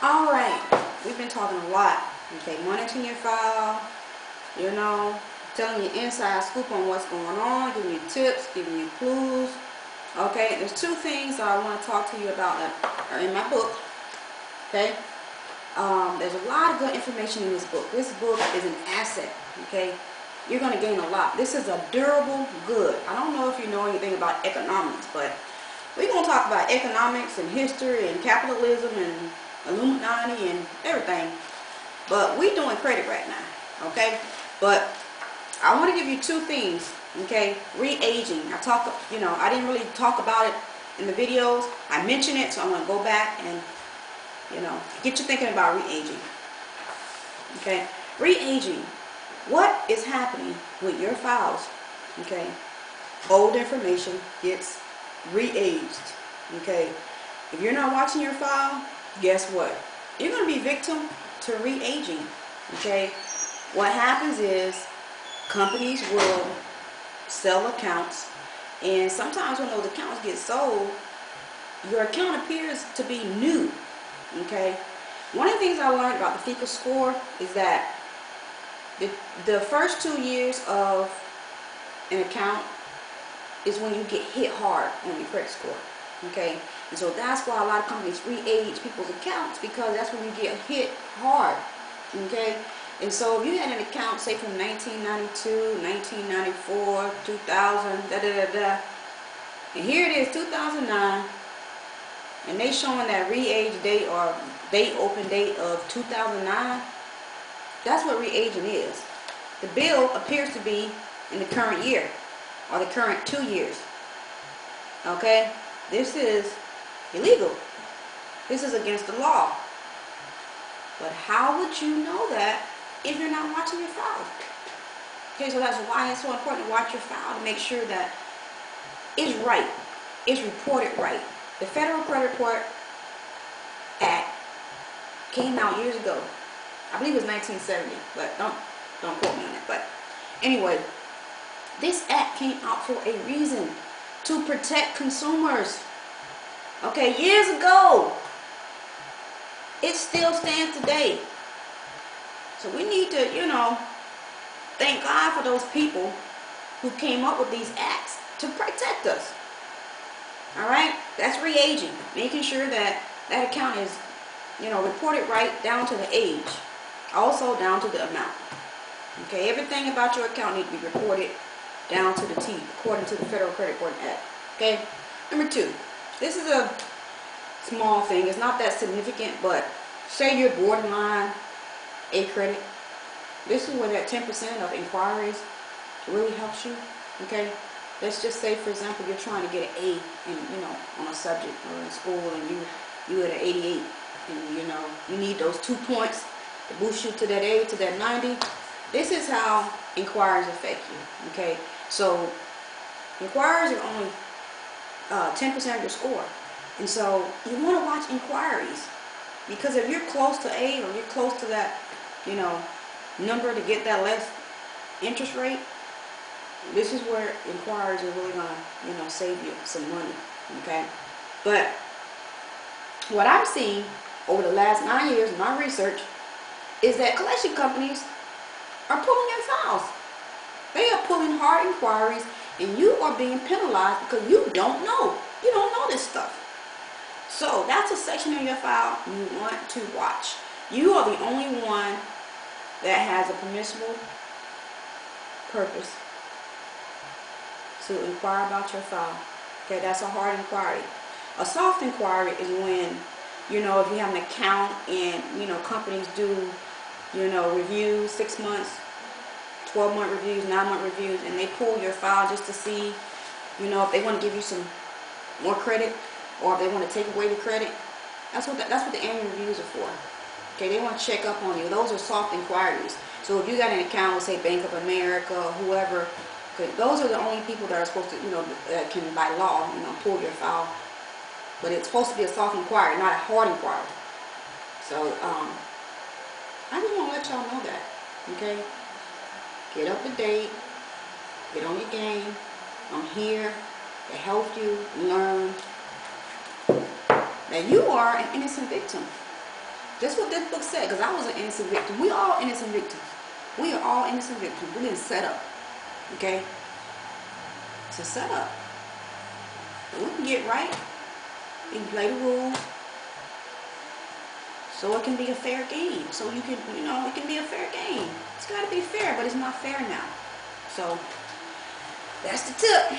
All right, we've been talking a lot. Okay, monitoring your file, you know, telling you inside scoop on what's going on, giving you tips, giving you clues. Okay, there's two things that I want to talk to you about that are in my book. Okay, there's a lot of good information in this book. This book is an asset. Okay, you're going to gain a lot. This is a durable good. I don't know if you know anything about economics, but we're going to talk about economics and history and capitalism and Illuminati and everything. But we're doing credit right now, okay? But I want to give you two things, okay? Re-aging. I didn't really talk about it in the videos. I mentioned it, so I'm going to go back and, get you thinking about re-aging. Okay? Re-aging. What is happening with your files? Okay? Old information gets re-aged. Okay? If you're not watching your file, guess what? You're going to be victim to re-aging. Okay? What happens is companies will sell accounts, and sometimes when those accounts get sold, your account appears to be new. Okay? One of the things I learned about the FICO score is that the first 2 years of an account is when you get hit hard on your credit score. Okay, and so that's why a lot of companies re-age people's accounts, because that's when you get hit hard. Okay, and so if you had an account, say from 1992, 1994, 2000, and here it is 2009, and they showing that re-age date or date open date of 2009. That's what re-aging is. The bill appears to be in the current year or the current 2 years. Okay. This is illegal. This is against the law. But how would you know that if you're not watching your file? Okay, so that's why it's so important to watch your file to make sure that it's right. It's reported right. The Federal Credit Report Act came out years ago. I believe it was 1970, but don't quote me on it. But anyway, this act came out for a reason. To protect consumers. Okay, years ago. It still stands today. So we need to, thank God for those people who came up with these acts to protect us. Alright? That's re-aging. Making sure that that account is, reported right down to the age. Also down to the amount. Okay, everything about your account needs to be reported down to the T, according to the Federal Credit Report Act. Okay? Number two, this is a small thing. It's not that significant, but say you're borderline A credit. This is where that 10% of inquiries really helps you. Okay? Let's just say, for example, you're trying to get an A in, on a subject or in school, and you at an 88, and you need those 2 points to boost you to that A, to that 90. This is how inquiries affect you. Okay? So inquiries are only 10% of your score. And so you want to watch inquiries, because if you're close to A or you're close to that, number to get that less interest rate, this is where inquiries are really going to, save you some money. Okay? But what I'm seeing over the last 9 years in my research is that collection companies are pulling your files. They are pulling hard inquiries, and you are being penalized because you don't know. You don't know this stuff. So that's a section of your file you want to watch. You are the only one that has a permissible purpose to inquire about your file. Okay, that's a hard inquiry. A soft inquiry is when, if you have an account and, companies do, reviews, 6 months, 12-month reviews, 9-month reviews, and they pull your file just to see, if they want to give you some more credit or if they want to take away the credit. That's what the annual reviews are for. Okay, they want to check up on you. Those are soft inquiries. So if you got an account with, say, Bank of America or whoever, okay, those are the only people that are supposed to, that can by law, pull your file. But it's supposed to be a soft inquiry, not a hard inquiry. So I just want to let y'all know that. Okay. Get up to date, get on your game. I'm here to help you learn that you are an innocent victim. That's what this book said, because I was an innocent victim. We all innocent victims. We are all innocent victims. We've been set up. Okay? It's a setup. But we can get right. We can play the rules. So it can be a fair game. So you can, it can be a fair game. It's got to be fair, but it's not fair now. So that's the tip.